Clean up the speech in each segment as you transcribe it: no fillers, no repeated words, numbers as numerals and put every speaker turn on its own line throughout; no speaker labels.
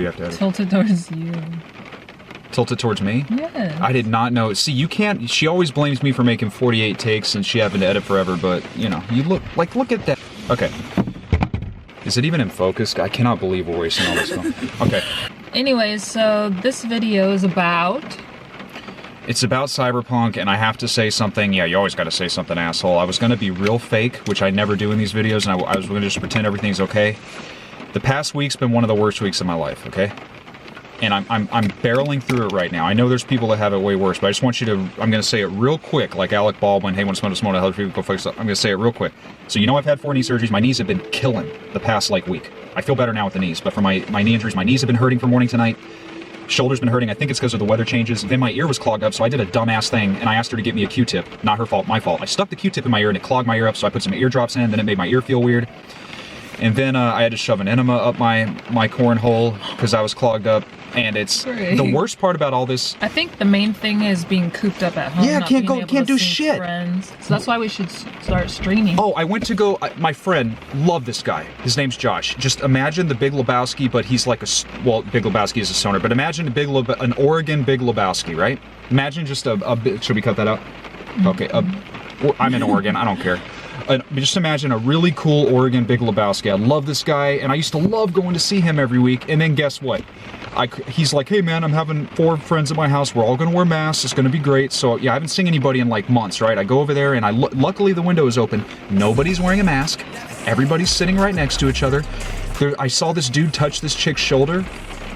you have to edit?
Tilted towards you.
Tilted towards me?
Yes.
I did not know. See, you can't. She always blames me for making 48 takes and she having to edit forever. But you know, you look at that. Okay. Is it even in focus? I cannot believe we're wasting all this time. Okay.
Anyways, so this video is about...
It's about Cyberpunk, and I have to say something. Yeah, you always got to say something, asshole. I was going to be real fake, which I never do in these videos, and I was going to just pretend everything's okay. The past week's been one of the worst weeks of my life, okay? And I'm barreling through it right now. I know there's people that have it way worse, but I just want you to... I'm going to say it real quick, like Alec Baldwin, hey, when someone to other people go fix it. I'm going to say it real quick. So you know I've had 4 knee surgeries. My knees have been killing the past, like, week. I feel better now with the knees, but for my knee injuries, my knees have been hurting from morning to night. Shoulder's been hurting. I think it's because of the weather changes. Then my ear was clogged up, so I did a dumbass thing, and I asked her to get me a Q-tip. Not her fault, my fault. I stuck the Q-tip in my ear, and it clogged my ear up, so I put some eardrops in, then it made my ear feel weird. And then I had to shove an enema up my cornhole because I was clogged up. And it's the worst part about all this.
I think the main thing is being cooped up at home.
Yeah, can't do shit.
Friends. So that's why we should start streaming.
Oh, I went to go. My friend, love this guy. His name's Josh. Just imagine the Big Lebowski, but he's like Big Lebowski is a stoner. But imagine an Oregon Big Lebowski, right? Imagine just should we cut that out? Okay. I'm in Oregon. I don't care. Just imagine a really cool Oregon Big Lebowski. I love this guy, and I used to love going to see him every week. And then guess what? He's like, hey man, I'm having 4 friends at my house. We're all gonna wear masks. It's gonna be great. So yeah, I haven't seen anybody in like months, right? I go over there, and luckily the window is open. Nobody's wearing a mask. Everybody's sitting right next to each other. I saw this dude touch this chick's shoulder,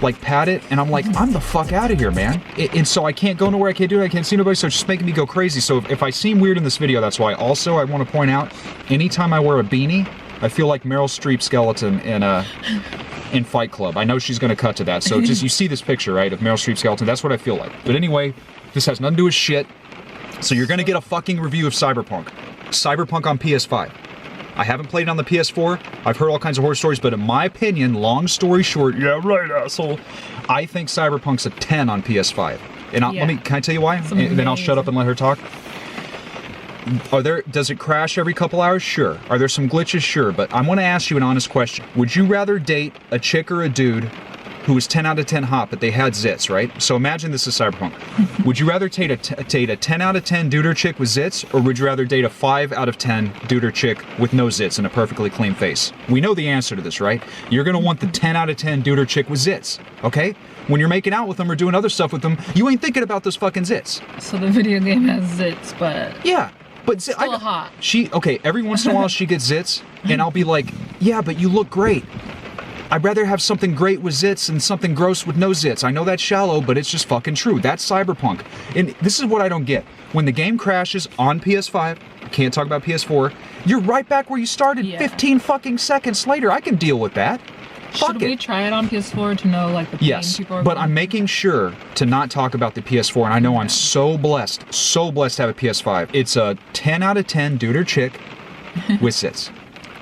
like pat it, and I'm like, I'm the fuck out of here, man. And so I can't go nowhere, I can't do it, I can't see nobody, so it's just making me go crazy. So if I seem weird in this video, that's why. Also, I want to point out, anytime I wear a beanie, I feel like Meryl Streep skeleton in Fight Club. I know she's going to cut to that, so just, you see this picture, right, of Meryl Streep skeleton, that's what I feel like. But anyway, this has nothing to do with shit, so you're going to get a fucking review of Cyberpunk. Cyberpunk on PS5. I haven't played it on the PS4. I've heard all kinds of horror stories, but in my opinion, long story short, yeah, right, asshole, I think Cyberpunk's a 10 on PS5. And can I tell you why? And then I'll shut up and let her talk. Does it crash every couple hours? Sure. Are there some glitches? Sure. But I'm going to ask you an honest question. Would you rather date a chick or a dude who was 10 out of 10 hot, but they had zits, right? So imagine this is Cyberpunk. Would you rather date a 10 out of 10 dude or chick with zits, or would you rather date a 5 out of 10 dude or chick with no zits and a perfectly clean face? We know the answer to this, right? You're going to want the 10 out of 10 dude or chick with zits, okay? When you're making out with them or doing other stuff with them, you ain't thinking about those fucking zits.
So the video game has zits, but...
Yeah. But
still hot.
Every once in a while she gets zits, and I'll be like, yeah, but you look great. I'd rather have something great with zits than something gross with no zits. I know that's shallow, but it's just fucking true. That's Cyberpunk. And this is what I don't get. When the game crashes on PS5, can't talk about PS4, you're right back where you started 15 fucking seconds later. I can deal with that.
Should we try it on PS4 to know like the pain people are
but I'm making sure to not talk about the PS4, and I know I'm so blessed to have a PS5. It's a 10 out of 10 dude or chick with zits.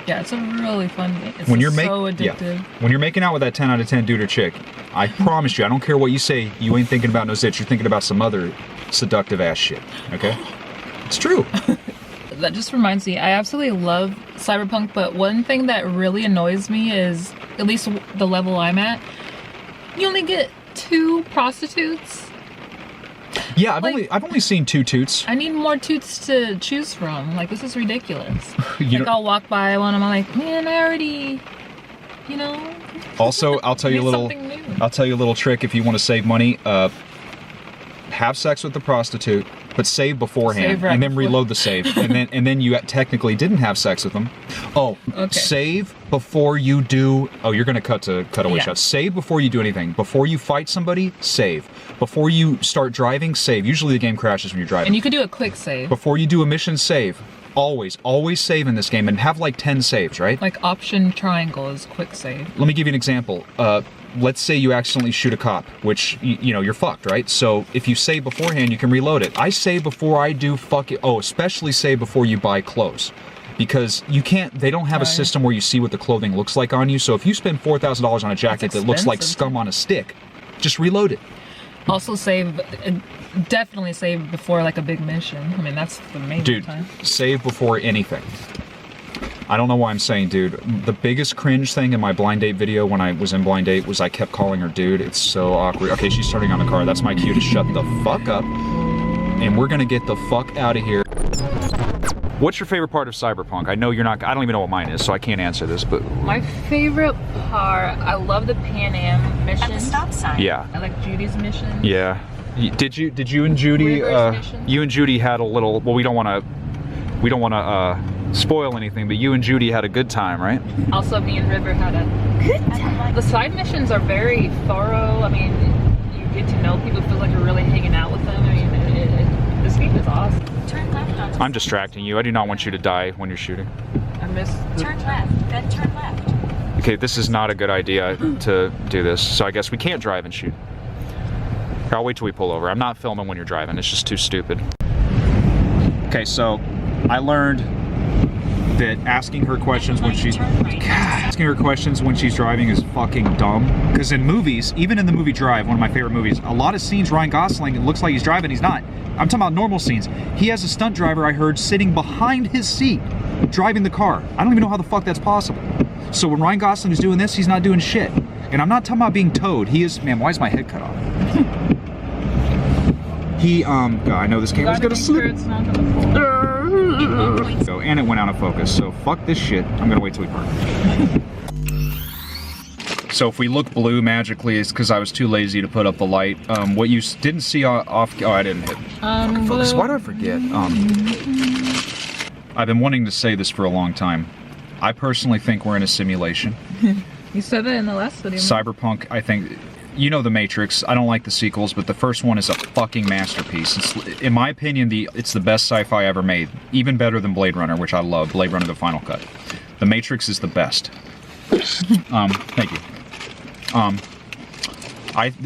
Yeah, it's a really fun game. It's
so
addictive.
Yeah. When you're making out with that 10 out of 10 dude or chick, I promise you, I don't care what you say, you ain't thinking about no zits, you're thinking about some other seductive ass shit, okay? It's true.
That just reminds me, I absolutely love Cyberpunk, but one thing that really annoys me is, at least the level I'm at, you only get 2 prostitutes.
Yeah, I've only seen 2 toots.
I need more toots to choose from. Like, this is ridiculous. I'll walk by one and I'm like, man, I already, you know.
Also, I'll tell you a little trick if you want to save money. Have sex with the prostitute, but save beforehand, and then reload the save, and then you technically didn't have sex with them. Oh, okay. Save before you do. Oh, you're gonna cut away shots. Save before you do anything. Before you fight somebody, save. Before you start driving, save. Usually the game crashes when you're driving.
And you could do a quick save.
Before you do a mission, save. Always save in this game, and have like 10 saves, right?
Like option triangle is quick save.
Let me give you an example. Let's say you accidentally shoot a cop, which, you know, you're fucked, right? So if you save beforehand, you can reload it. I save before I do especially save before you buy clothes. Because they don't have a system where you see what the clothing looks like on you. So if you spend $4,000 on a jacket that looks like scum on a stick, just reload it.
Also definitely save before like a big mission. I mean, that's the main time.
Dude, save before anything. I don't know why I'm saying dude. The biggest cringe thing in my blind date video when I was in blind date was I kept calling her dude. It's so awkward. Okay, she's turning on the car. That's my cue to shut the fuck up. And we're gonna get the fuck out of here. What's your favorite part of Cyberpunk? I know you're not, I don't even know what mine is, so I can't answer this, but...
My favorite part, I love the Pan Am mission.
At the stop sign.
Yeah.
I like Judy's mission.
Yeah. Did you and Judy, you and Judy had a little, well, we don't want to spoil anything, but you and Judy had a good time, right?
Also, me and River had a good time. The side missions are very thorough. I mean, you get to know people, feel like you're really hanging out with them. I mean, this game is awesome.
Turn left onto
I'm distracting you. I do not want you to die when you're shooting.
I miss.
Turn left, then turn left.
Okay, this is not a good idea to do this, so I guess we can't drive and shoot. I'll wait till we pull over. I'm not filming when you're driving. It's just too stupid. Okay, so I learned that asking her questions when she's driving is fucking dumb. Because in movies, even in the movie Drive, one of my favorite movies, a lot of scenes Ryan Gosling, it looks like he's driving, he's not. I'm talking about normal scenes. He has a stunt driver, I heard, sitting behind his seat, driving the car. I don't even know how the fuck that's possible. So when Ryan Gosling is doing this, he's not doing shit. And I'm not talking about being towed. He is, man, why is my head cut off? God, I know this camera's gonna slip. So, and it went out of focus, so fuck this shit. I'm gonna wait till we park. So if we look blue magically, it's because I was too lazy to put up the light. What you didn't see off, oh, I didn't hit focus. Why do I forget? I've been wanting to say this for a long time. I personally think we're in a simulation.
You said that in the last video.
Cyberpunk, I think, you know The Matrix. I don't like the sequels, but the first one is a fucking masterpiece. It's, in my opinion, it's the best sci-fi ever made. Even better than Blade Runner, which I love. Blade Runner: The Final Cut. The Matrix is the best. Thank you.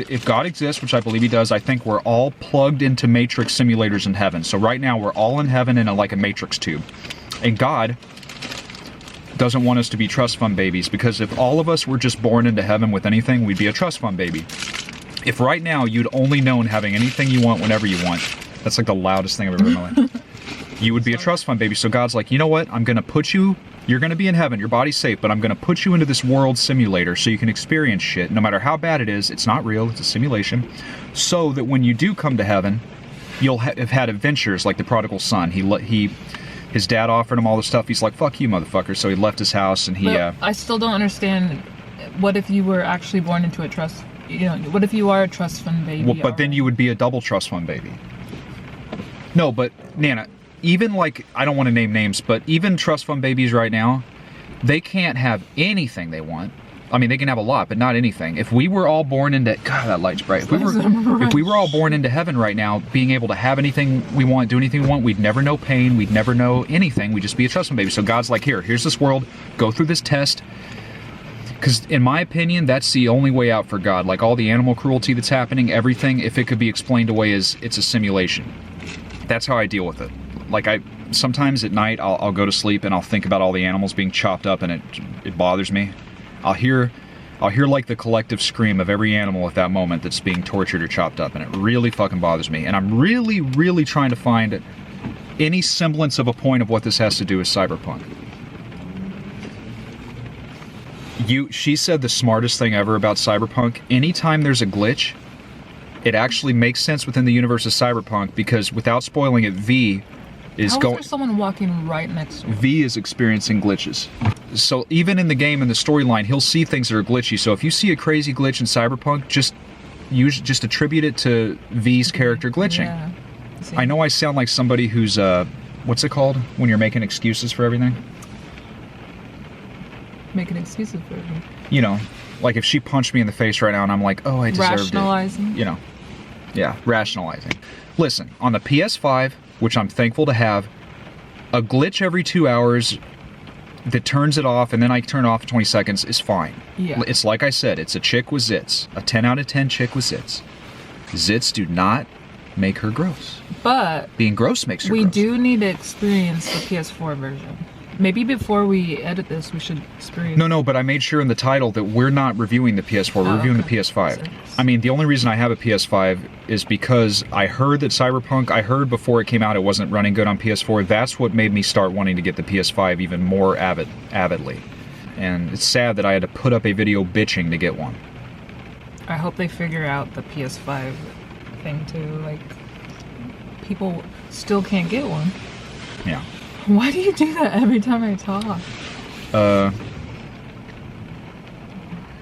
If God exists, which I believe he does, I think we're all plugged into Matrix simulators in heaven. So right now we're all in heaven in like a Matrix tube. And God doesn't want us to be trust fund babies, because if all of us were just born into heaven with anything, we'd be a trust fund baby. If right now you'd only known having anything you want whenever you want, that's like the loudest thing I've ever heard in my life. You would be a trust fund baby. So God's like, you know what? I'm going to put you, you're going to be in heaven, your body's safe, but I'm going to put you into this world simulator so you can experience shit. No matter how bad it is, it's not real, it's a simulation. So that when you do come to heaven, you'll have had adventures like the prodigal son. His dad offered him all the stuff. He's like, fuck you, motherfucker. So he left his house and he...
But I still don't understand. What if you were actually born into a trust... You know, what if you are a trust fund baby?
Well, but then you would be a double trust fund baby. No, but, Nana, even like... I don't want to name names, but even trust fund babies right now, they can't have anything they want. I mean, they can have a lot, but not anything. If we were all born into... God, that light's bright. If we were all born into heaven right now, being able to have anything we want, do anything we want, we'd never know pain, we'd never know anything, we'd just be a trust fund baby. So God's like, here's this world, go through this test. Because in my opinion, that's the only way out for God. Like all the animal cruelty that's happening, everything, if it could be explained away as it's a simulation. That's how I deal with it. Like sometimes at night, I'll go to sleep and I'll think about all the animals being chopped up and it bothers me. I'll hear like the collective scream of every animal at that moment that's being tortured or chopped up, and it really fucking bothers me. And I'm really, really trying to find any semblance of a point of what this has to do with Cyberpunk. She said the smartest thing ever about Cyberpunk. Anytime there's a glitch, it actually makes sense within the universe of Cyberpunk, because without spoiling it, V is
going... How is there someone walking right next to him?
V is experiencing glitches. So even in the game, in the storyline, he'll see things that are glitchy. So if you see a crazy glitch in Cyberpunk, just attribute it to V's character glitching.
Yeah.
I know I sound like somebody who's, what's it called when you're making excuses for everything?
Making excuses for everything.
You know, like if she punched me in the face right now and I'm like, oh, I deserved
Rationalizing.
it. You know, yeah, rationalizing. Listen, on the PS5, which I'm thankful to have, a glitch every 2 hours that turns it off and then I turn it off in 20 seconds is fine.
Yeah.
It's like I said, it's a chick with zits. A 10 out of 10 chick with zits. Zits do not make her gross.
But
being gross makes her gross.
We do need to experience the PS4 version. Maybe before we edit this, we should spray.
No, but I made sure in the title that we're not reviewing the PS4, we're reviewing the PS5. I mean, the only reason I have a PS5 is because I heard that Cyberpunk, I heard before it came out it wasn't running good on PS4. That's what made me start wanting to get the PS5 even more avidly. And it's sad that I had to put up a video bitching to get one.
I hope they figure out the PS5 thing too. Like, people still can't get one.
Yeah.
Why do you do that every time I talk?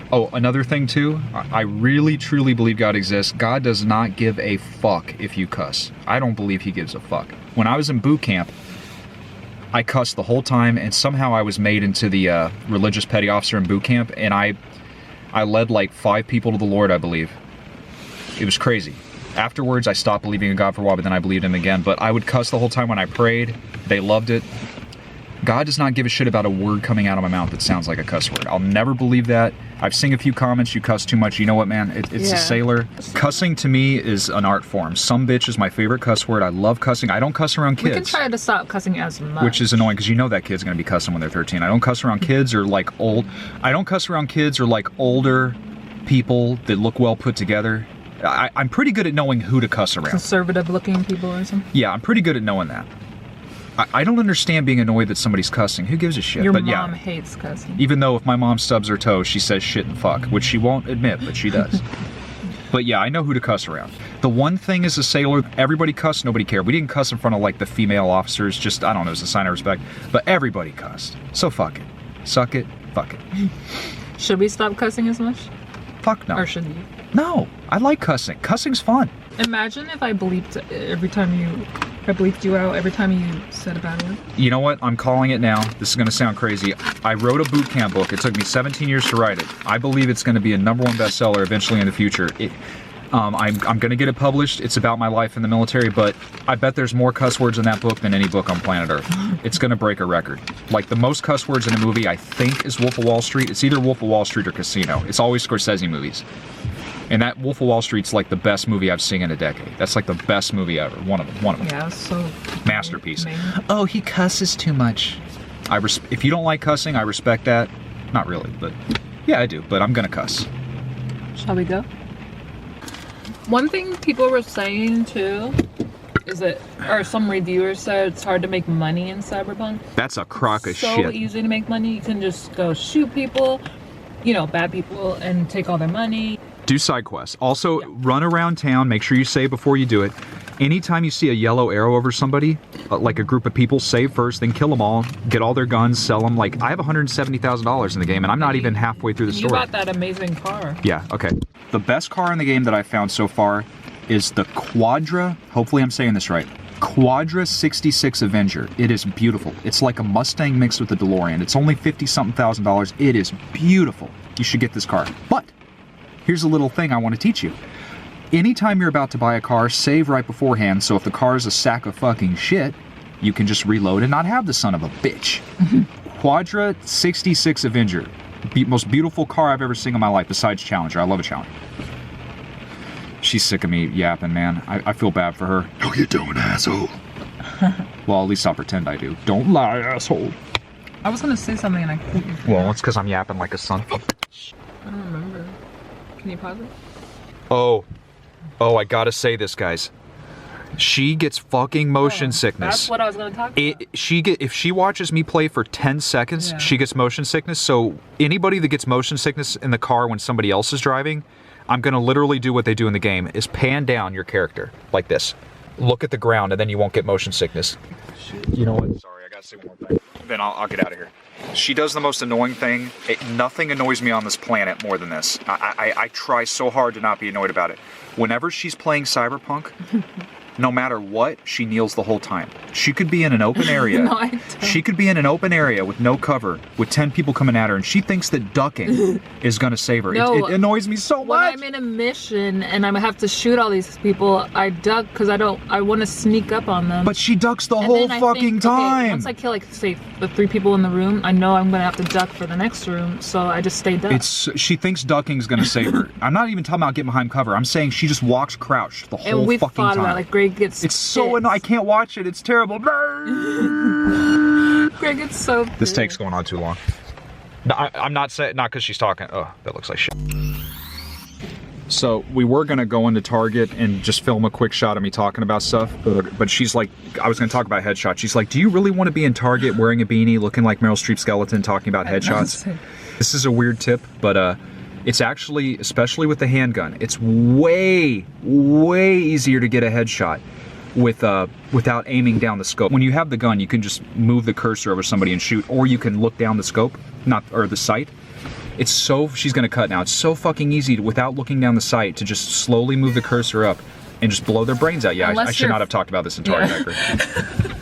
Oh, another thing too, I really truly believe God exists. God does not give a fuck if you cuss. I don't believe he gives a fuck. When I was in boot camp, I cussed the whole time, and somehow I was made into the religious petty officer in boot camp, and I led like 5 people to the Lord, I believe. It was crazy. Afterwards, I stopped believing in God for a while, but then I believed him again. But I would cuss the whole time when I prayed. They loved it. God does not give a shit about a word coming out of my mouth that sounds like a cuss word. I'll never believe that. I've seen a few comments, you cuss too much. You know what, man? It's a sailor. Cussing to me is an art form. Some bitch is my favorite cuss word. I love cussing. I don't cuss around kids.
We can try to stop cussing as much.
Which is annoying, because you know that kid's going to be cussing when they're 13. I don't cuss around kids or like I don't cuss around kids or like older people that look well put together. I'm pretty good at knowing who to cuss around.
Conservative looking people or something?
Yeah, I'm pretty good at knowing that. I don't understand being annoyed that somebody's cussing. Who gives a shit?
Your mom hates cussing.
Even though if my mom stubs her toe, she says shit and fuck, which she won't admit, but she does. But yeah, I know who to cuss around. The one thing as a sailor, everybody cussed, nobody cared. We didn't cuss in front of like the female officers, just, I don't know, as a sign of respect. But everybody cussed. So fuck it. Suck it, fuck it.
Should we stop cussing as much?
Fuck no.
Or should you?
No, I like cussing. Cussing's fun.
Imagine if I bleeped every time I bleeped you out every time you said a bad word.
You know what? I'm calling it now. This is going to sound crazy. I wrote a boot camp book. It took me 17 years to write it. I believe it's going to be a #1 bestseller eventually in the future. I'm going to get it published. It's about my life in the military, but I bet there's more cuss words in that book than any book on planet Earth. It's going to break a record. Like, the most cuss words in a movie, I think, is Wolf of Wall Street. It's either Wolf of Wall Street or Casino. It's always Scorsese movies. And that Wolf of Wall Street's like the best movie I've seen in a decade. That's like the best movie ever. One of them.
Yeah, so
masterpiece.
Amazing.
Oh, he cusses too much. If you don't like cussing, I respect that. Not really, but yeah, I do. But I'm gonna cuss.
Shall we go? One thing people were saying too is that, or some reviewers said, it's hard to make money in Cyberpunk.
That's a crock of
shit.
shit.
So easy to make money. You can just go shoot people, bad people, and take all their money.
Do side quests. Also, run around town. Make sure you save before you do it. Anytime you see a yellow arrow over somebody, like a group of people, save first, then kill them all. Get all their guns, sell them. Like, I have $170,000 in the game, and I'm not even halfway through the story.
You bought that amazing car.
Yeah, okay. The best car in the game that I've found so far is the Quadra, hopefully I'm saying this right, Quadra 66 Avenger. It is beautiful. It's like a Mustang mixed with a DeLorean. It's only $50-something thousand. It is beautiful. You should get this car. But here's a little thing I want to teach you. Anytime you're about to buy a car, save right beforehand, so if the car is a sack of fucking shit, you can just reload and not have the son of a bitch. Quadra 66 Avenger. Most beautiful car I've ever seen in my life, besides Challenger. I love a Challenger. She's sick of me yapping, man. I feel bad for her. No, you don't, asshole. Well, at least I'll pretend I do. Don't lie, asshole.
I was gonna say something and I couldn't.
Well, it's because I'm yapping like a son.
I don't remember. Can you pause it?
Oh, I gotta say this, guys. She gets fucking motion sickness.
That's what I was gonna talk about.
If she watches me play for 10 seconds, she gets motion sickness. So anybody that gets motion sickness in the car when somebody else is driving, I'm gonna literally do what they do in the game, is pan down your character like this. Look at the ground, and then you won't get motion sickness. You know what? Sorry, I gotta say one more thing. Then I'll get out of here. She does the most annoying thing. Nothing annoys me on this planet more than this. I try so hard to not be annoyed about it. Whenever she's playing Cyberpunk, no matter what, she kneels the whole time. She could be in an open area.
No, I don't.
She could be in an open area with no cover, with 10 people coming at her, and she thinks that ducking is gonna save her.
No,
it annoys me so much.
When I'm in a mission and I have to shoot all these people, I duck because I want to sneak up on them.
But she ducks the
And
whole
then I
fucking
think,
time.
Okay, once I kill, like, say, the 3 people in the room, I know I'm gonna have to duck for the next room, so I just stay ducked.
She thinks ducking's gonna save her. I'm not even talking about getting behind cover. I'm saying she just walks crouched the whole
and we've
fucking
fought
time.
about, like, Greg gets
It's so annoying. I can't watch it. It's terrible.
Greg Greg, it's so
This
good.
take's going on too long. No, I'm not saying, not because she's talking. Oh, that looks like shit. So we were gonna go into Target and just film a quick shot of me talking about stuff, but she's like, I was gonna talk about headshots. She's like, do you really want to be in Target wearing a beanie, looking like Meryl Streep skeleton, talking about headshots? This is a weird tip, but it's actually, especially with the handgun, it's way easier to get a headshot with without aiming down the scope. When you have the gun, you can just move the cursor over somebody and shoot, or you can look down the scope, or the sight. It's so, she's gonna cut now. It's so fucking easy to, without looking down the sight, to just slowly move the cursor up and just blow their brains out. Yeah, I should not have talked about this in Target.
Yeah.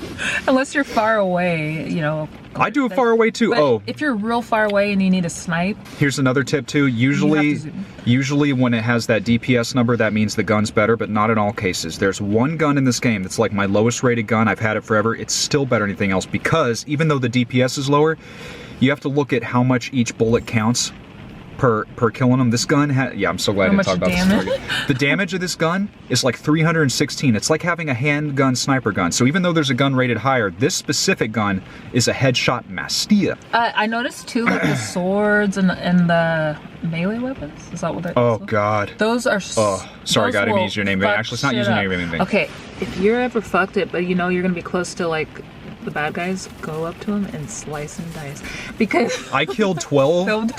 Unless you're far away, you know.
I do it far away too.
But if you're real far away and you need a snipe.
Here's another tip too. Usually when it has that DPS number, that means the gun's better, but not in all cases. There's one gun in this game that's like my lowest rated gun. I've had it forever. It's still better than anything else because even though the DPS is lower, you have to look at how much each bullet counts per killing them. This gun yeah, I'm so glad I didn't talk about this. The damage of this gun is like 316. It's like having a handgun sniper gun. So even though there's a gun rated higher, this specific gun is a headshot mastia.
I noticed too, like the swords and the melee weapons. Is that what they're?
Oh God.
Those are.
Oh, sorry, God, I didn't use your name. Actually, it's not using your name of anything.
Okay, if you're ever fucked it, but you know you're gonna be close to like the bad guys, go up to them and slice and dice. Because
I killed 12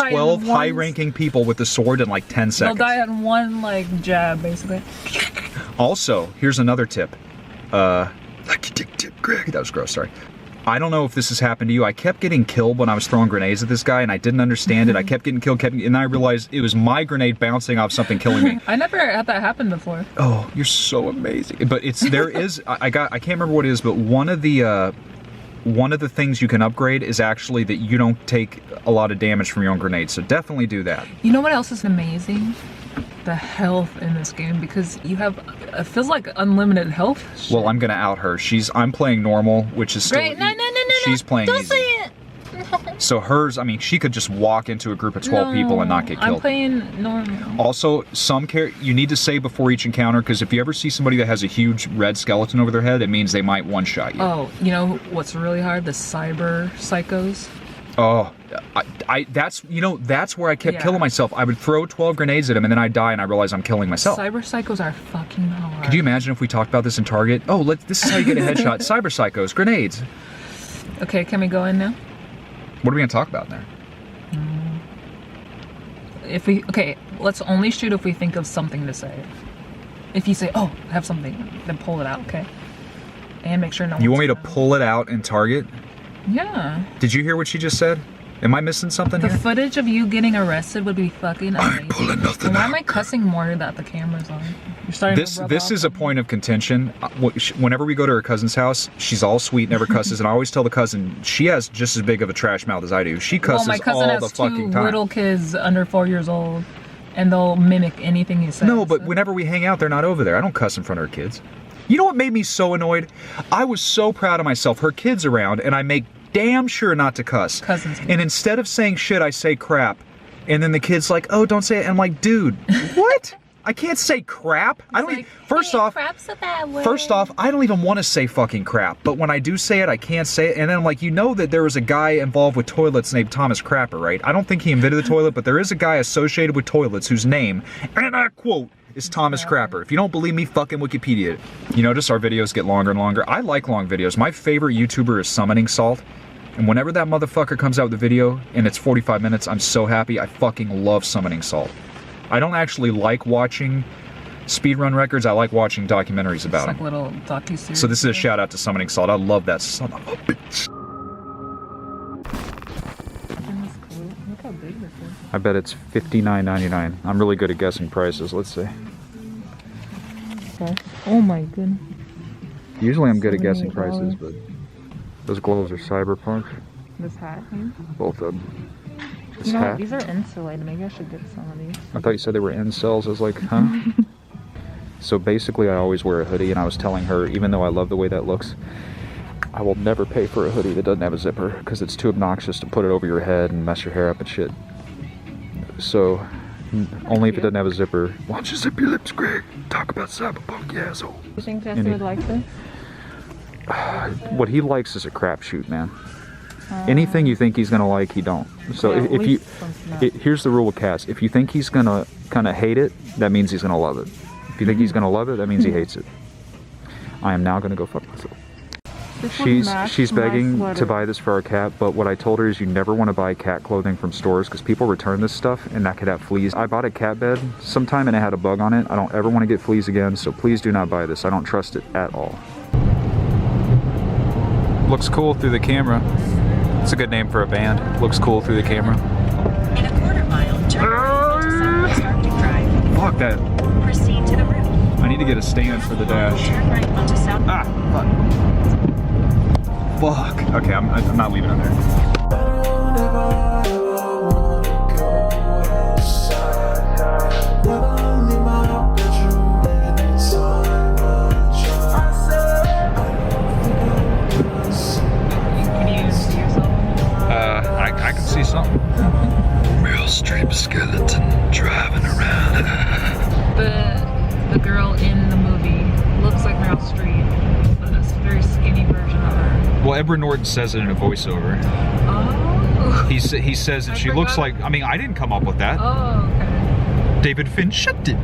high-ranking people with the sword in like 10 seconds.
They'll die on one like jab, basically.
Also, here's another tip. Like your dick tip, Greg. That was gross, sorry. I don't know if this has happened to you. I kept getting killed when I was throwing grenades at this guy, and I didn't understand it. I kept getting killed, and I realized it was my grenade bouncing off something killing me.
I never had that happen before.
Oh, you're so amazing. But there is, I can't remember what it is, but one of the things you can upgrade is actually that you don't take a lot of damage from your own grenades, so definitely do that.
You know what else is amazing? The health in this game, because you have, it feels like unlimited health.
Well, I'm gonna out her. I'm playing normal, which is still,
great. No.
She's playing
Don't
easy.
say it.
So hers, I mean, she could just walk into a group of 12 people and not get killed.
I'm playing normal.
Also, you need to say before each encounter, because if you ever see somebody that has a huge red skeleton over their head, it means they might one-shot you.
Oh, you know what's really hard? The cyber psychos.
Oh, that's where I kept killing myself. I would throw 12 grenades at them and then I'd die and I realize I'm killing myself.
Cyber psychos are fucking hard.
Could you imagine if we talked about this in Target? Oh, this is how you get a headshot. Cyber psychos, grenades.
Okay, can we go in now?
What are we gonna talk about there?
Okay, let's only shoot if we think of something to say. If you say, oh, I have something, then pull it out, okay? And make sure no one's
You want me to pull it out in Target?
Yeah.
Did you hear what she just said? Am I missing something
The
here?
footage of you getting arrested would be fucking amazing.
I'm pulling nothing
Why
out.
am I cussing more that the camera's on? You're starting to rub
This
off
is a
on me.
point of contention. Whenever we go to her cousin's house, she's all sweet, never cusses, and I always tell the cousin she has just as big of a trash mouth as I do. She cusses
my cousin
all the
has two
fucking time.
little kids under 4 years old, and they'll mimic anything you say.
No, but whenever we hang out, they're not over there. I don't cuss in front of her kids. You know what made me so annoyed? I was so proud of myself. Her kid's around, and I make damn sure not to cuss.
Cousins.
And instead of saying shit, I say crap. And then the kid's like, oh, don't say it. And I'm like, dude, what? I can't say crap. I don't. First off,
crap's a bad word.
First off, I don't even want to say fucking crap, but when I do say it, I can't say it. And then I'm like, you know that there was a guy involved with toilets named Thomas Crapper, right? I don't think he invented the toilet, but there is a guy associated with toilets whose name, and I quote, is Thomas Crapper. If you don't believe me, fucking Wikipedia it. You notice our videos get longer and longer. I like long videos. My favorite YouTuber is Summoning Salt. And whenever that motherfucker comes out with a video and it's 45 minutes, I'm so happy. I fucking love Summoning Salt. I don't actually like watching speedrun records. I like watching documentaries about
It's like
them.
little docu-series.
So this is a shout out to Summoning Salt. I love that son of a bitch.
Look how big this is.
I bet it's $59.99. I'm really good at guessing prices. Let's see.
Okay. Oh my goodness.
Usually I'm good at guessing
$78.
prices, but those gloves are Cyberpunk.
This hat here.
Both of them. This
You know,
hat.
these are insulated. Maybe I should get some of these.
I thought you said they were incels. I was like, huh? So basically, I always wear a hoodie, and I was telling her, even though I love the way that looks, I will never pay for a hoodie that doesn't have a zipper, because it's too obnoxious to put it over your head and mess your hair up and shit. So, only if it doesn't have a zipper. Why don't you zip your lips, Greg? Talk about Cyberpunk, you asshole.
You think Jesse would like this?
What he likes is a crapshoot, man. Anything you think he's gonna like, he don't. So
Yeah, at
if you,
least some snacks.
here's the rule with cats. If you think he's gonna kind of hate it, that means he's gonna love it. If you think he's gonna love it, that means he hates it. I am now gonna go fuck myself. She's begging to buy this for our cat, but what I told her is you never want to buy cat clothing from stores because people return this stuff and that could have fleas. I bought a cat bed sometime and it had a bug on it. I don't ever want to get fleas again, so please do not buy this. I don't trust it at all. Looks cool through the camera. It's a good name for a band. Looks cool through the camera.
In a quarter mile, turn right onto Southwest Arctic Drive.
Fuck that.
Proceed to the route.
I need to get a stand for the dash.
Turn right onto South.
Ah, fuck. Fuck. Okay, I'm not leaving it there. I can see something.
Meryl Streep skeleton driving around.
The girl in the movie looks like Meryl Streep, but it's a very skinny version of her.
Well, Edward Norton says it in a voiceover.
Oh.
He says that she looks like. I mean, I didn't come up with that.
Oh, okay.
David Fincher did.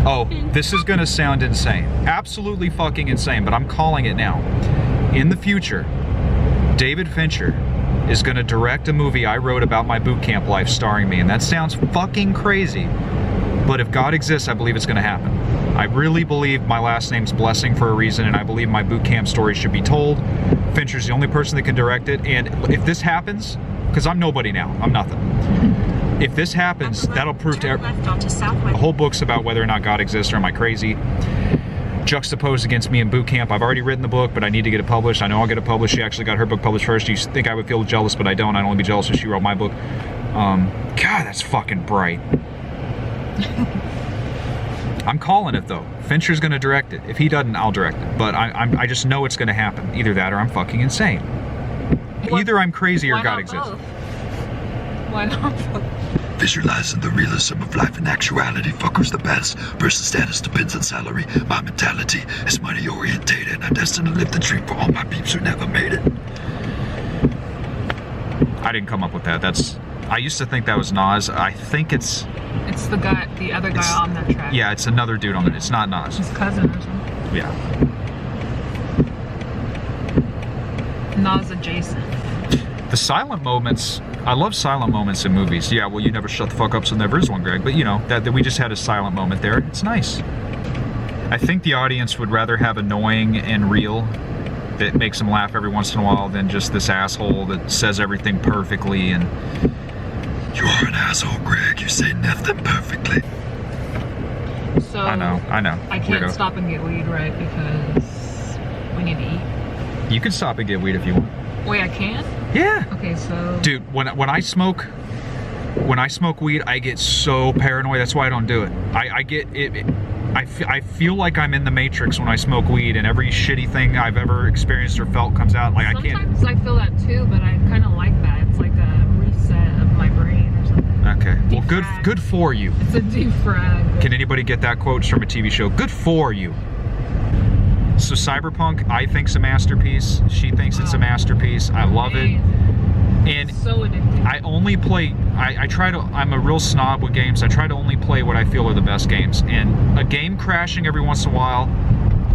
Oh, this is gonna sound insane. Absolutely fucking insane, but I'm calling it now. In the future, David Fincher is gonna direct a movie I wrote about my boot camp life starring me, and that sounds fucking crazy. But if God exists, I believe it's gonna happen. I really believe my last name's Blessing for a reason, and I believe my boot camp story should be told. Fincher's the only person that can direct it, and if this happens, because I'm nobody now, I'm nothing. If this happens, that'll prove to the whole book's about whether or not God exists, or am I crazy? Juxtaposed against me in boot camp. I've already written the book, but I need to get it published. I know I'll get it published. She actually got her book published first. You think I would feel jealous, but I don't. I'd only be jealous if she wrote my book. God, that's fucking bright. I'm calling it though. Fincher's gonna direct it. If he doesn't, I'll direct it. But I just know it's gonna happen. Either that or I'm fucking insane. Either I'm crazy or God exists.
Why not both?
Visualizing the realism of life in actuality. Fuck who's the best. Person's status depends on salary. My mentality is money orientated, and I'm destined to live the dream for all my peeps who never made it.
I didn't come up with that. I used to think that was Nas. I think it's
the other guy on that track.
Yeah, it's another dude on it. It's not Nas.
His cousin or something.
Yeah.
Nas adjacent.
The silent moments, I love silent moments in movies. Yeah, well, you never shut the fuck up, so never is one, Greg. But you know, that we just had a silent moment there. It's nice. I think the audience would rather have annoying and real that makes them laugh every once in a while than just this asshole that says everything perfectly and...
You're an asshole, Greg. You say nothing perfectly.
So
I know.
I can't
Weirdo.
stop and get weed, right? Because we need to eat.
You can stop and get weed if you want.
Wait, I can?
Yeah.
Okay, so...
Dude, when I smoke weed, I get so paranoid. That's why I don't do it. I feel like I'm in the Matrix when I smoke weed, and every shitty thing I've ever experienced or felt comes out. Like
Sometimes I feel that too, but I kind of like that. It's like a reset of my brain or something.
Okay. Well,
Defrag.
good for you.
It's a defrag.
Can anybody get that quote? It's from a TV show. Good for you. So Cyberpunk, I think's a masterpiece. She thinks it's a masterpiece. I love it. And
So addictive.
I only play, I'm a real snob with games. I try to only play what I feel are the best games. And a game crashing every once in a while,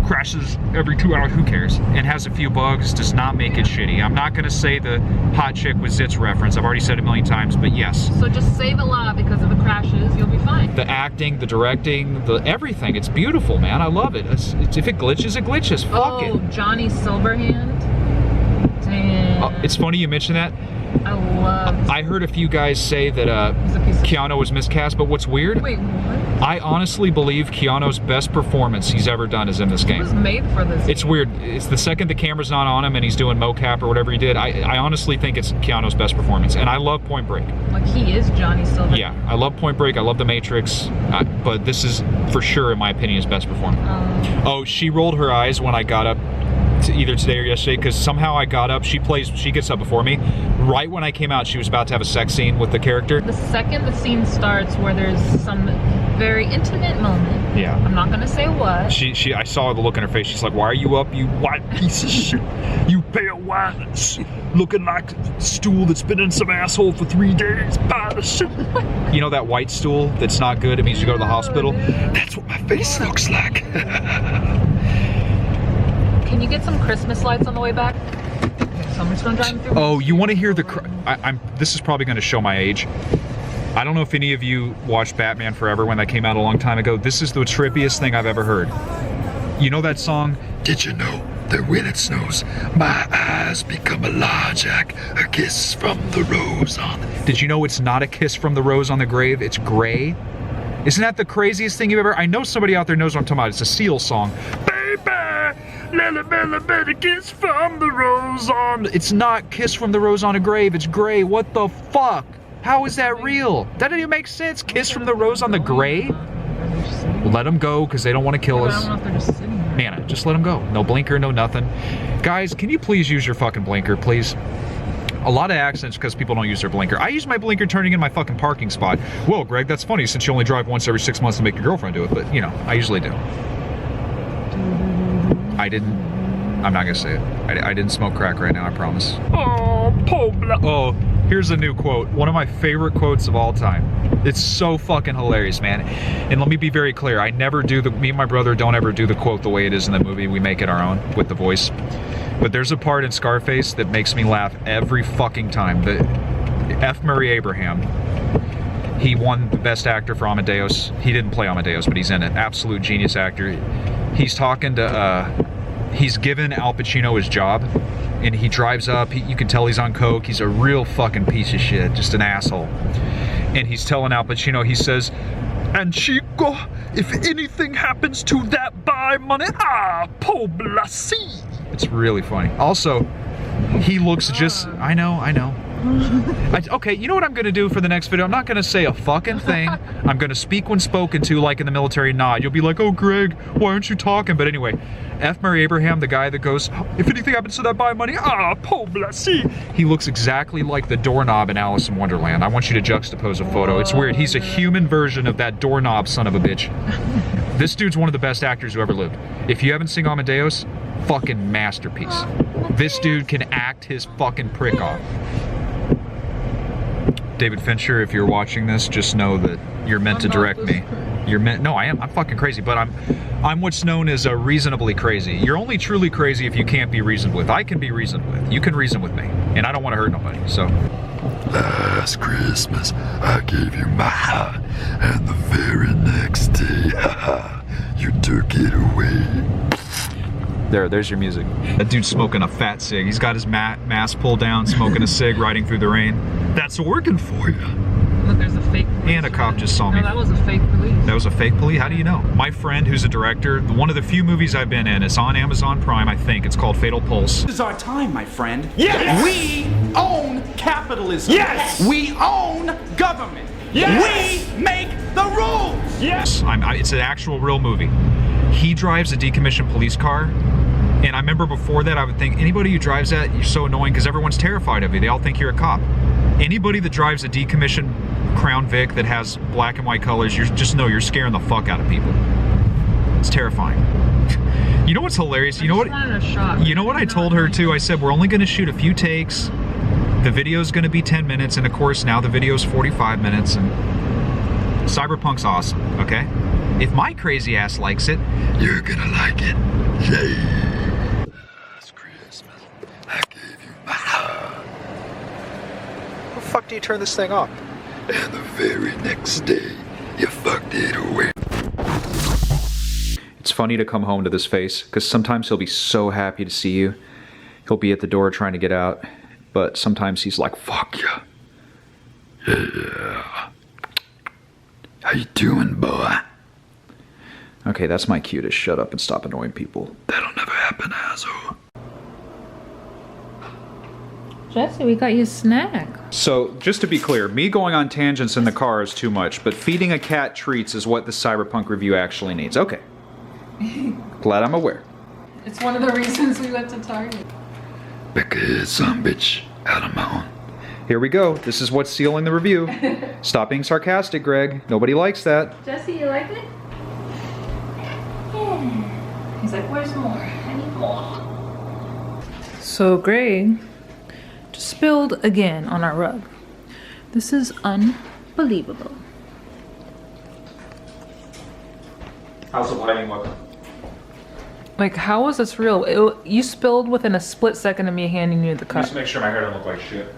crashes every 2 hours, who cares? And has a few bugs, does not make it shitty. I'm not gonna say the hot chick with zits reference. I've already said it a million times, but yes.
So just save a lot because of the crashes, you'll be fine.
The acting, the directing, the everything. It's beautiful, man. I love it. If it glitches, it glitches. Fuck it.
Johnny Silverhand. Damn.
It's funny you mention that.
I love...
I heard a few guys say that
He's a piece of
Keanu was miscast, but what's weird?
Wait, what?
I honestly believe Keanu's best performance he's ever done is in this
He was
game.
made for this.
It's weird. It's the second the camera's not on him and he's doing mocap or whatever he did, I honestly think it's Keanu's best performance. And I love Point Break.
Like, he is Johnny Silverhand.
Yeah, I love Point Break. I love The Matrix. But this is, for sure, in my opinion, his best performance. Oh, she rolled her eyes when I got up either today or yesterday, because somehow I got up. She gets up before me. Right when I came out, she was about to have a sex scene with the character.
The second the scene starts where there's some very intimate moment.
Yeah.
I'm not gonna say what.
I saw the look in her face. She's like, "Why are you up, you white piece of shit? You pale white, looking like a stool that's been in some asshole for 3 days. Buy the shit." You know that white stool that's not good? It means you go to the hospital.
That's what my face looks like.
Can you get some Christmas lights on the way back? So I'm just gonna drive through.
Oh, you want to hear the? This is probably going to show my age. I don't know if any of you watched Batman Forever when that came out a long time ago. This is the trippiest thing I've ever heard. You know that song?
Did you know that when it snows, my eyes become a large act, a kiss from the rose on...
Did you know it's not a kiss from the rose on the grave? It's gray. Isn't that the craziest thing you've ever... I know somebody out there knows what I'm talking about. It's a Seal song. Baby, little kiss from the rose on... It's not kiss from the rose on a grave. It's gray. What the fuck? How is that real? That doesn't even make sense. Kiss from the rose on the grave? Let them go, because they don't want to kill us.
I don't know if they're just sitting there.
Nana, just let them go. No blinker, no nothing. Guys, can you please use your fucking blinker, please? A lot of accidents because people don't use their blinker. I use my blinker turning in my fucking parking spot. Well, Greg, that's funny since you only drive once every 6 months to make your girlfriend do it, but, you know, I usually do. I'm not gonna say it. I didn't smoke crack right now, I promise. Oh, here's a new quote. One of my favorite quotes of all time. It's so fucking hilarious, man. And let me be very clear. I never do me and my brother don't ever do the quote the way it is in the movie. We make it our own with the voice. But there's a part in Scarface that makes me laugh every fucking time. The F. Murray Abraham. He won the best actor for Amadeus. He didn't play Amadeus, but he's in it. Absolute genius actor. He's talking to, he's given Al Pacino his job, and he drives up. You can tell he's on coke. He's a real fucking piece of shit, just an asshole. And he's telling Al Pacino, he says, "And Chico, if anything happens to that buy money, poblaci." It's really funny. Also, he looks just, I know. Okay, you know what I'm gonna do for the next video? I'm not gonna say a fucking thing. I'm gonna speak when spoken to, like in the military nod. You'll be like, "Oh, Greg, why aren't you talking?" But anyway, F. Murray Abraham, the guy that goes, "If anything happens to that buy money, poblaci." He looks exactly like the doorknob in Alice in Wonderland. I want you to juxtapose a photo. It's weird. He's a human version of that doorknob son of a bitch. This dude's one of the best actors who ever lived. If you haven't seen Amadeus, fucking masterpiece. This dude can act his fucking prick off. David Fincher, if you're watching this, just know that you're meant to direct me. You're meant. No, I am. I'm fucking crazy, but I'm what's known as a reasonably crazy. You're only truly crazy if you can't be reasoned with. I can be reasoned with. You can reason with me, and I don't want to hurt nobody. So.
Last Christmas, I gave you my heart, and the very next day, you took it away.
There's your music. That dude's smoking a fat cig. He's got his mask pulled down, smoking a cig, riding through the rain. That's working for you.
Look, there's a fake police.
And a cop just saw me.
No, that was a fake police.
That was a fake police? How do you know? My friend, who's a director, one of the few movies I've been in, it's on Amazon Prime, I think. It's called Fatal Pulse.
This is our time, my friend.
Yes!
We own capitalism.
Yes!
We own government.
Yes!
We make the rules.
Yes!
It's an actual real movie. He drives a decommissioned police car, and I remember before that I would think, anybody who drives that, you're so annoying because everyone's terrified of you. They all think you're a cop. Anybody that drives a decommissioned Crown Vic that has black and white colors, you just know you're scaring the fuck out of people. It's terrifying. You know what's hilarious? You know what I told her too? I said, we're only going to shoot a few takes. The video's going to be 10 minutes, and of course now the video's 45 minutes, and Cyberpunk's awesome, okay? If my crazy ass likes it,
you're gonna like it. Yay! Last Christmas, I gave you my heart.
How the fuck do you turn this thing off?
And the very next day, you fucked it away.
It's funny to come home to this face, because sometimes he'll be so happy to see you. He'll be at the door trying to get out, but sometimes he's like, fuck you.
Yeah. How you doing, boy?
Okay, that's my cue to shut up and stop annoying people.
That'll never happen, asshole.
Jesse, we got you a snack.
So, just to be clear, me going on tangents in the car is too much, but feeding a cat treats is what the Cyberpunk review actually needs. Okay. Glad I'm aware.
It's one of the reasons we went to Target.
Becca, some bitch, out of my own.
Here we go. This is what's sealing the review. Stop being sarcastic, Greg. Nobody likes that.
Jesse, you like it? Yeah. He's like, where's more? I need more. So Greg just spilled again on our rug. This is unbelievable.
How's the lighting look?
Like, how is this real? You spilled within a split second of me handing you the cup.
Just make sure my hair doesn't look like shit.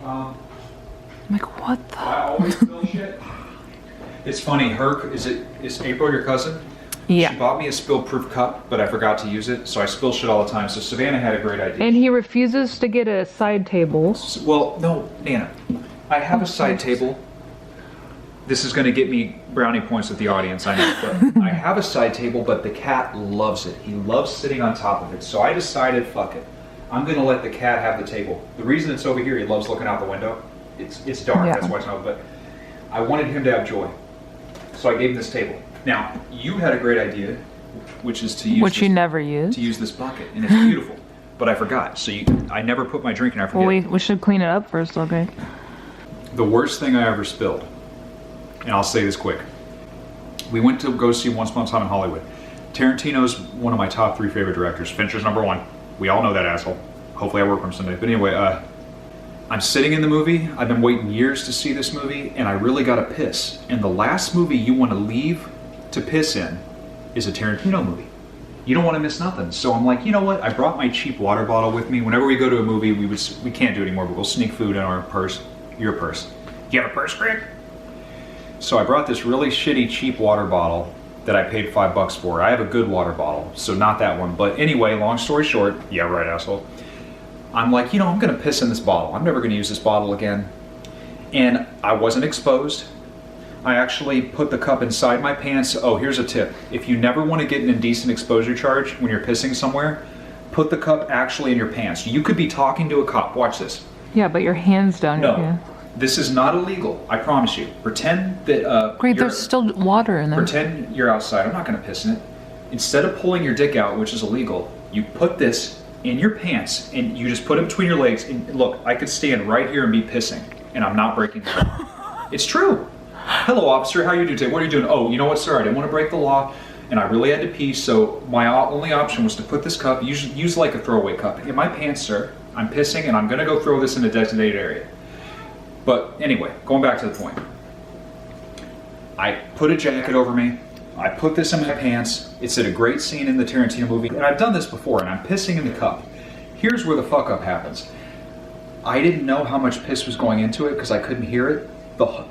I'm like, what the?
I always spill shit. It's funny. Is April your cousin?
Yeah.
She bought me a spill-proof cup, but I forgot to use it, so I spill shit all the time. So Savannah had a great idea.
And he refuses to get a side table.
Well, no, Nana. I have a side table. This is going to get me brownie points with the audience, I know. But I have a side table, but the cat loves it. He loves sitting on top of it. So I decided, fuck it. I'm going to let the cat have the table. The reason it's over here, he loves looking out the window. It's dark,
Yeah.
that's why it's not. But I wanted him to have joy. So I gave him this table. Now, you had a great idea, which is to use
Which you never use.
to use this bucket, and it's beautiful. But I forgot. So I never put my drink in. I forget.
Well, we should clean it up first, okay?
The worst thing I ever spilled, and I'll say this quick. We went to go see Once Upon a Time in Hollywood. Tarantino's one of my top 3 favorite directors. Fincher's #1. We all know that asshole. Hopefully I work for him someday. But anyway, I'm sitting in the movie. I've been waiting years to see this movie, and I really got to piss. And the last movie you want to leave to piss in is a Tarantino movie. You don't want to miss nothing. So I'm like, you know what? I brought my cheap water bottle with me. Whenever we go to a movie, we can't do it anymore, but we'll sneak food in our purse. Your purse. Do you have a purse, Greg? So I brought this really shitty cheap water bottle that I paid $5 for. I have a good water bottle, so not that one. But anyway, long story short, yeah, right, asshole. I'm like, I'm gonna piss in this bottle. I'm never gonna use this bottle again. And I wasn't exposed. I actually put the cup inside my pants. Oh, here's a tip. If you never want to get an indecent exposure charge when you're pissing somewhere, put the cup actually in your pants. You could be talking to a cop. Watch this.
Yeah, but your hands down
No,
here.
this is not illegal. I promise you. Pretend that
Great,
you're-
there's still water in there.
Pretend you're outside. I'm not going to piss in it. Instead of pulling your dick out, which is illegal, you put this in your pants and you just put it between your legs. And look, I could stand right here and be pissing, and I'm not breaking the law. It's true. Hello, officer. How are you doing today? What are you doing? Oh, you know what, sir? I didn't want to break the law, and I really had to pee. So my only option was to put this cup, use like a throwaway cup, in my pants, sir. I'm pissing, and I'm going to go throw this in a designated area. But anyway, going back to the point. I put a jacket over me. I put this in my pants. It's at a great scene in the Tarantino movie. And I've done this before, and I'm pissing in the cup. Here's where the fuck up happens. I didn't know how much piss was going into it because I couldn't hear it.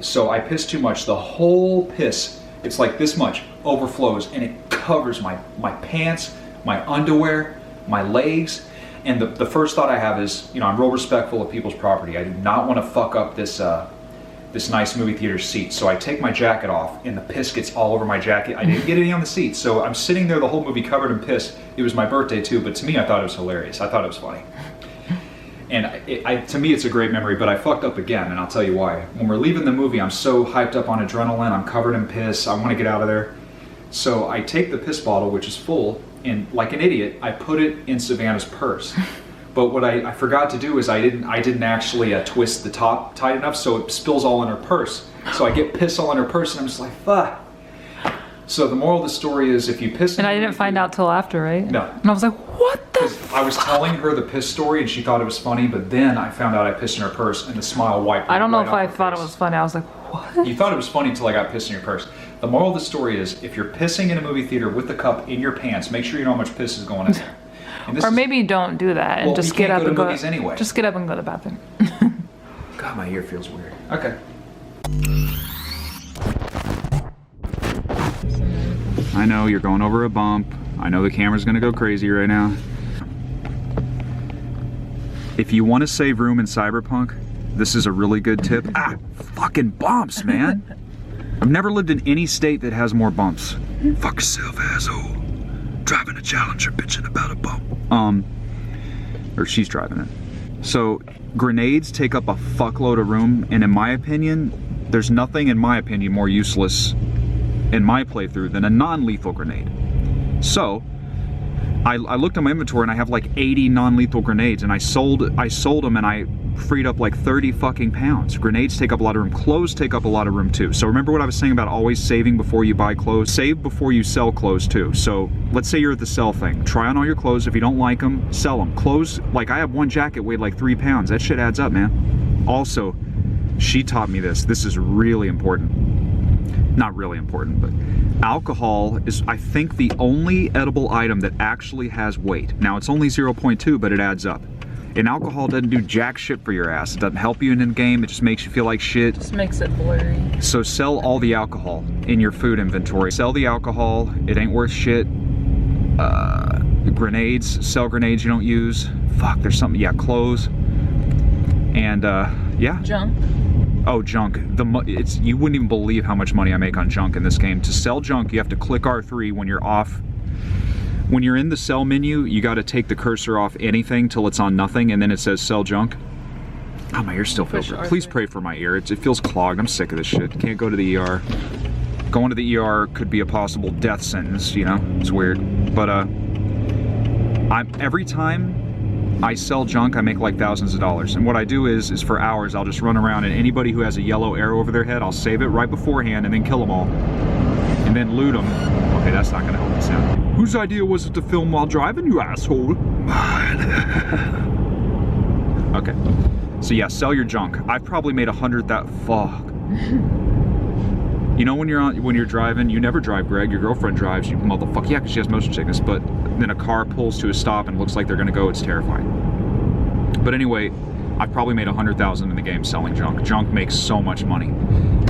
So I pissed too much. The whole piss, it's like this much, overflows, and it covers my pants, my underwear, my legs. And the first thought I have is, I'm real respectful of people's property. I do not want to fuck up this nice movie theater seat. So I take my jacket off, and the piss gets all over my jacket. I didn't get any on the seat, so I'm sitting there the whole movie covered in piss. It was my birthday too, but to me I thought it was hilarious. I thought it was funny. And to me it's a great memory, but I fucked up again, and I'll tell you why. When we're leaving the movie, I'm so hyped up on adrenaline, I'm covered in piss, I want to get out of there. So I take the piss bottle, which is full, and like an idiot, I put it in Savannah's purse. But what I forgot to do is I didn't actually twist the top tight enough, so it spills all in her purse. So I get piss all in her purse, and I'm just like, fuck. So the moral of the story is, if you piss in
And I didn't find out till after, right?
No.
And I was like, what the?
I was telling her the piss story, and she thought it was funny, but then I found out I pissed in her purse, and the smile wiped
I don't know
right
if
off
I
her
thought it
face.
was funny. I was like, what?
You thought it was funny until I got pissed in your purse. The moral of the story is, if you're pissing in a movie theater with the cup in your pants, make sure you know how much piss is going in there. And this
Or
is-
maybe don't do that and
Well,
just
we
get
can't
up
go to
and go.
movies anyway.
Just get up and go to the bathroom.
God, my ear feels weird. Okay. I know you're going over a bump. I know the camera's gonna go crazy right now. If you want to save room in Cyberpunk, this is a really good tip. Ah, fucking bumps, man. I've never lived in any state that has more bumps.
Fuck yourself, asshole. Driving a Challenger, bitching about a bump.
Or she's driving it. So grenades take up a fuckload of room, and in my opinion, there's nothing, in my opinion, more useless in my playthrough than a non-lethal grenade. So I looked at my inventory and I have like 80 non-lethal grenades, and I sold them, and I freed up like 30 fucking pounds. Grenades take up a lot of room. Clothes take up a lot of room too. So remember what I was saying about always saving before you buy clothes? Save before you sell clothes too. So let's say you're at the sell thing. Try on all your clothes. If you don't like them, sell them. Clothes, like I have one jacket weighed like 3 pounds. That shit adds up, man. Also, she taught me this. This is really important. Not really important, but alcohol is, I think, the only edible item that actually has weight. Now, it's only 0.2, but it adds up. And alcohol doesn't do jack shit for your ass. It doesn't help you in the game. It just makes you feel like shit.
Just makes it blurry.
So sell all the alcohol in your food inventory. Sell the alcohol. It ain't worth shit. Grenades. Sell grenades you don't use. Fuck, there's something. Yeah, clothes. And, yeah.
Junk.
Oh, junk. You wouldn't even believe how much money I make on junk in this game. To sell junk, you have to click R3 when you're off. When you're in the sell menu, you got to take the cursor off anything till it's on nothing, and then it says sell junk. Oh, my ear still feels good. Please pray for my ear. It feels clogged. I'm sick of this shit. Can't go to the ER. Going to the ER could be a possible death sentence, you know? It's weird. But, every time I sell junk, I make like thousands of dollars. And what I do is for hours, I'll just run around, and anybody who has a yellow arrow over their head, I'll save it right beforehand and then kill them all. And then loot them. Okay, that's not gonna help us out. Whose idea was it to film while driving, you asshole?
Mine.
Okay. So yeah, sell your junk. I've probably made 100 that fuck. You know when you're driving, you never drive, Greg, your girlfriend drives, you motherfucker. Yeah, because she has motion sickness, but then a car pulls to a stop and looks like they're gonna go, it's terrifying. But anyway, I've probably made 100,000 in the game selling junk. Junk makes so much money.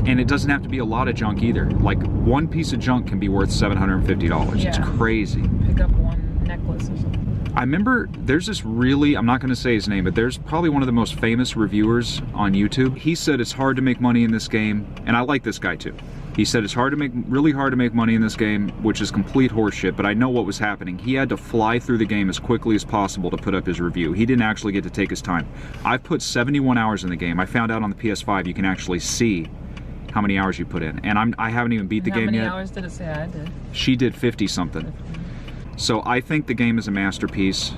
And it doesn't have to be a lot of junk either. Like, one piece of junk can be worth $750.
Yeah.
It's crazy.
Pick up one necklace or something.
I remember there's this really, I'm not going to say his name, but there's probably one of the most famous reviewers on YouTube. He said it's hard to make money in this game, and I like this guy too. He said it's really hard to make money in this game, which is complete horseshit, but I know what was happening. He had to fly through the game as quickly as possible to put up his review. He didn't actually get to take his time. I've put 71 hours in the game. I found out on the PS5 you can actually see how many hours you put in, and I haven't even beat the game yet.
How many hours did it say I did?
She did 50 something. So I think the game is a masterpiece.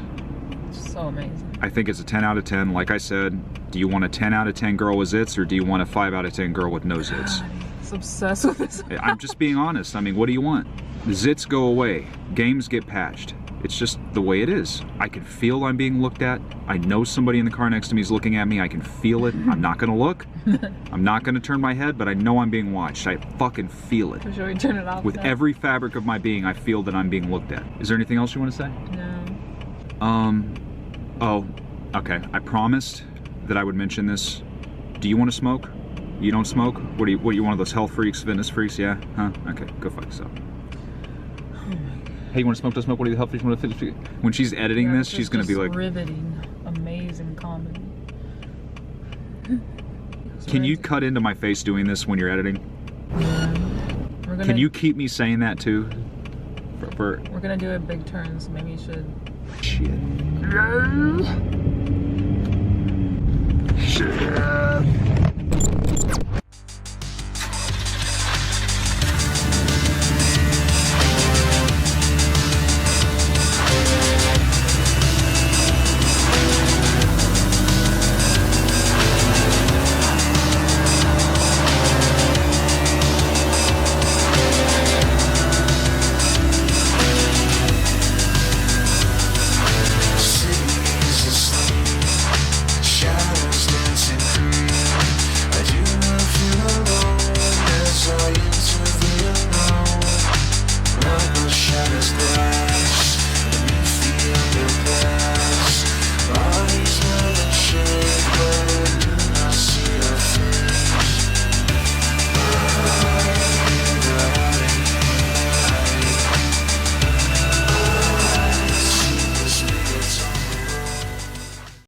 So amazing.
I think it's a 10 out of 10. Like I said, do you want a 10 out of 10 girl with zits, or do you want a 5 out of 10 girl with no zits?
I'm obsessed with this.
I'm just being honest. I mean, what do you want? The zits go away. Games get patched. It's just the way it is. I can feel I'm being looked at. I know somebody in the car next to me is looking at me. I can feel it. I'm not gonna look. I'm not gonna turn my head, but I know I'm being watched. I fucking feel it.
Should we turn it off?
With
now?
every fabric of my being, I feel that I'm being looked at. Is there anything else you want to say?
No.
Oh, okay. I promised that I would mention this. Do you want to smoke? You don't smoke? What are you one of those health freaks, fitness freaks? Yeah? Huh? Okay, go fuck yourself. Hey, you want to smoke? Don't smoke. What are you health freaks? Want to fitness freaks? When she's editing this, she's gonna be like,
riveting, amazing comedy.
can you cut into my face doing this when you're editing?
Yeah.
Can you keep me saying that too?
We're gonna do a big turn, so maybe you should.
Shit.
Shit.